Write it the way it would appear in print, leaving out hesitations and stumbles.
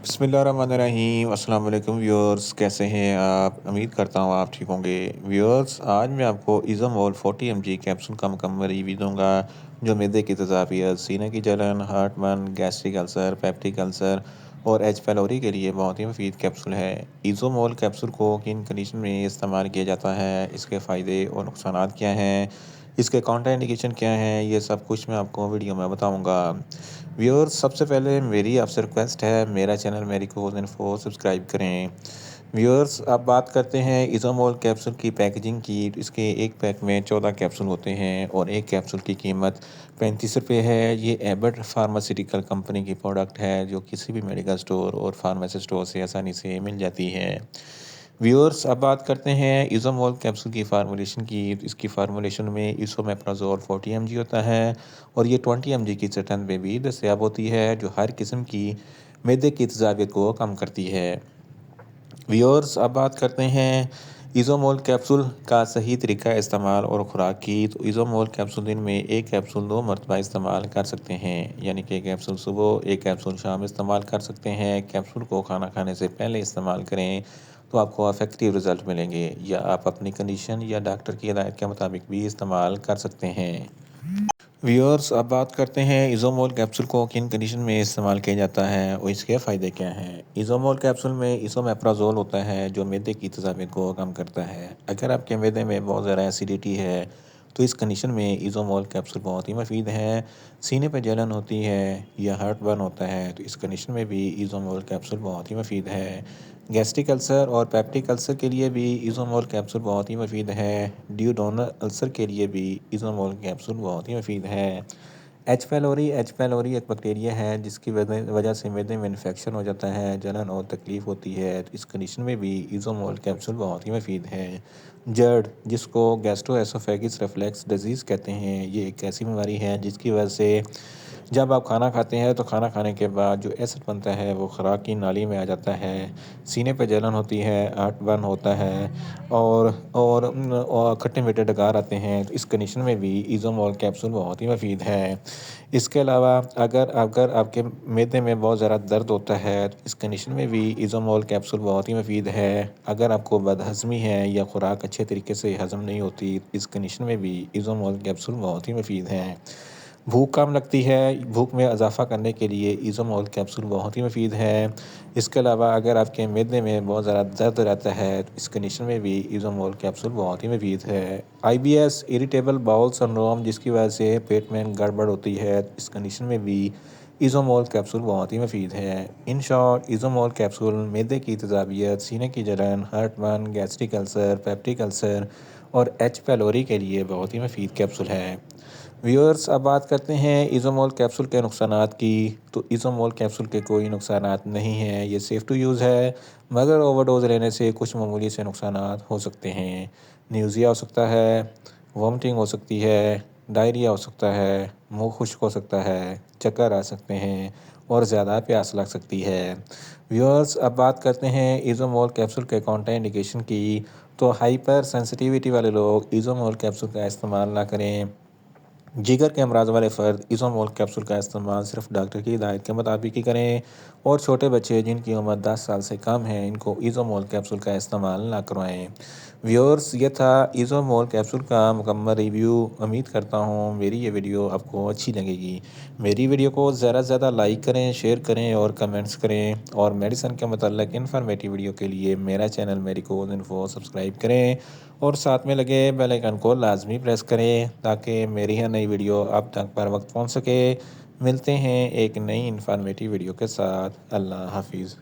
बिस्मिल्लाहिर्रहमानिर्रहीम। अस्सलाम वालेकुम व्यूअर्स, कैसे हैं आप? उम्मीद करता हूँ आप ठीक होंगे। व्यूअर्स, आज मैं आपको इज़ोमोल 40 mg कैप्सूल का मुकम्मल रिव्यू दूंगा जो मैदे की तेज़ाबियत, सीने की जलन, heartburn, gastric ulcer, peptic ulcer और एच पैलोरी के लिए बहुत ही मुफीद कैप्सूल है। इज़ोमोल कैप्सूल को किन कंडीशन में इस्तेमाल किया जाता है, इसके फ़ायदे और नुकसानात क्या हैं, इसके काउंटर इंडिकेशन क्या हैं, ये सब कुछ मैं आपको वीडियो में बताऊंगा। व्यूअर्स, सबसे पहले मेरी आपसे रिक्वेस्ट है, मेरा चैनल मेडिकोज इन्फो सब्सक्राइब करें। व्यूअर्स, अब बात करते हैं इज़ोमोल कैप्सूल की पैकेजिंग की। इसके एक पैक में 14 कैप्सूल होते हैं और एक कैप्सूल की कीमत 35 रुपये है। ये एबट फार्मास्यूटिकल कंपनी की प्रोडक्ट है जो किसी भी मेडिकल स्टोर और फार्मेसी स्टोर से आसानी से मिल जाती है। व्यूअर्स, अब बात करते हैं इज़ोमोल कैप्सूल की फार्मूलेशन की। इसकी फार्मूलेशन में इसोमेप्राजोल 40 mg होता है और ये 20 mg की सटन में भी दस्तयाब होती है जो हर किस्म की मैदे की तेज़ाबियत को कम करती है। व्यूअर्स, अब बात करते हैं इज़ोमोल कैप्सूल का सही तरीका इस्तेमाल और खुराक की। तो इज़ोमोल कैप्सूल दिन में एक कैप्सूल 2 मरतबा इस्तेमाल कर सकते हैं, यानी कि एक कैप्सूल सुबह, एक कैप्सूल शाम इस्तेमाल कर सकते हैं। कैप्सूल को खाना खाने से पहले इस्तेमाल करें तो आपको इफेक्टिव रिजल्ट मिलेंगे, या आप अपनी कंडीशन या डॉक्टर की हिदायत के मुताबिक भी इस्तेमाल कर सकते हैं। व्यूअर्स, अब बात करते हैं इज़ोमोल कैप्सूल को किन कंडीशन में इस्तेमाल किया जाता है और इसके फ़ायदे क्या हैं। इज़ोमोल कैप्सूल में इसोमेप्राजोल होता है जो मैदे की तेज़ाबियत को कम करता है। अगर आपके मैदे में बहुत ज़्यादा एसिडिटी है तो इस कंडीशन में इज़ोमोल कैप्सूल बहुत ही मुफीद है। सीने पर जलन होती है या हार्ट बर्न होता है तो इस कंडीशन में भी इज़ोमोल कैप्सूल बहुत ही मुफीद है। गैस्ट्रिक अल्सर और पेप्टिक अल्सर के लिए भी इज़ोमोल कैप्सूल बहुत ही मुफीद है। ड्यूडोनल अल्सर के लिए भी इज़ोमोल कैप्सूल बहुत ही मुफीद है। एच पैलोरी एक बैक्टीरिया है जिसकी वजह से मैदे में इन्फेक्शन हो जाता है, जलन और तकलीफ़ होती है। तो इस कंडीशन में भी इज़ोमोल कैप्सूल बहुत ही मुफीद है। जर्ड, जिसको गैस्ट्रोएसोफेगिस रिफ्लेक्स डिजीज़ कहते हैं, ये एक ऐसी बीमारी है जिसकी वजह से जब आप खाना खाते हैं तो खाना खाने के बाद जो एसिड बनता है वो खुराक की नाली में आ जाता है। सीने पे जलन होती है, हार्टबर्न होता है और खट्टे मीठे डकार आते हैं। तो इस कंडीशन में भी इज़ोमोल कैप्सूल बहुत ही मुफीद है। इसके अलावा अगर अगर आपके मैदे में बहुत ज़्यादा दर्द होता है तो इस कंडीशन में भी इज़ोमोल कैप्सूल बहुत ही मुफीद है। अगर आपको बदहज़मी है या खुराक अच्छे तरीके से हज़म नहीं होती, इस कंडीशन में भी इज़ोमोल कैप्सूल बहुत ही मुफीद हैं। भूख कम लगती है, भूख में इजाफ़ा करने के लिए इज़ोमोल कैप्सूल बहुत ही मुफीद है। इसके अलावा अगर आपके मैदे में बहुत ज़्यादा दर्द रहता है तो इस कंडीशन में भी इज़ोमोल कैप्सूल बहुत ही मुफीद है। आईबीएस, इरिटेबल बाउल सिंड्रोम, जिसकी वजह से पेट में गड़बड़ होती है, इस कंडीशन में भी इज़ोमोल कैप्सूल बहुत ही मुफीद है। इन शॉर्ट, इज़ोमोल कैप्सूल मैदे की तेज़ाबियत, सीने की जलन, heartburn, gastric ulcer, peptic ulcer और एच पैलोरी के लिए बहुत ही मुफीद कैप्सूल है। व्यूअर्स, अब बात करते हैं इज़ोमोल कैप्सूल के नुकसानात की। तो इज़ोमोल कैप्सूल के कोई नुकसानात नहीं हैं, ये सेफ़ टू यूज़ है, मगर ओवरडोज़ लेने से कुछ मामूली से नुकसानात हो सकते हैं। न्यूज़िया हो सकता है, वॉमिटिंग हो सकती है, डायरिया हो सकता है, मुंह खुश्क हो सकता है, चक्कर आ सकते हैं और ज़्यादा प्यास लग सकती है। व्यूअर्स, अब बात करते हैं इज़ोमोल कैप्सूल के काउंटर इंडिकेशन की। तो हाइपर सेंसिटिविटी वाले लोग इज़ोमोल कैप्सूल का इस्तेमाल ना करें। जिगर के अमराज वाले फ़र्द इज़ोमोल कैप्सूल का इस्तेमाल सिर्फ डॉक्टर की हिदायत के मुताबिक ही करें और छोटे बच्चे जिनकी उम्र 10 साल से कम है इनको इज़ोमोल कैप्सूल का इस्तेमाल ना करवाएं। व्यूअर्स, ये था इज़ोमोल कैप्सूल का मुकम्मल रिव्यू। उम्मीद करता हूँ मेरी ये वीडियो आपको अच्छी लगेगी। मेरी वीडियो को ज़्यादा से ज़्यादा लाइक करें, शेयर करें और कमेंट्स करें, और मेडिसिन के मतलब इन्फॉर्मेटिव वीडियो के लिए मेरा चैनल मेडिकोज इन्फो सब्सक्राइब करें और साथ में लगे बेल आइकन को लाजमी प्रेस करें ताकि मेरी हर नई वीडियो आप तक पर वक्त पहुंच सके। मिलते हैं एक नई इन्फॉर्मेटिव वीडियो के साथ। अल्लाह हाफिज़।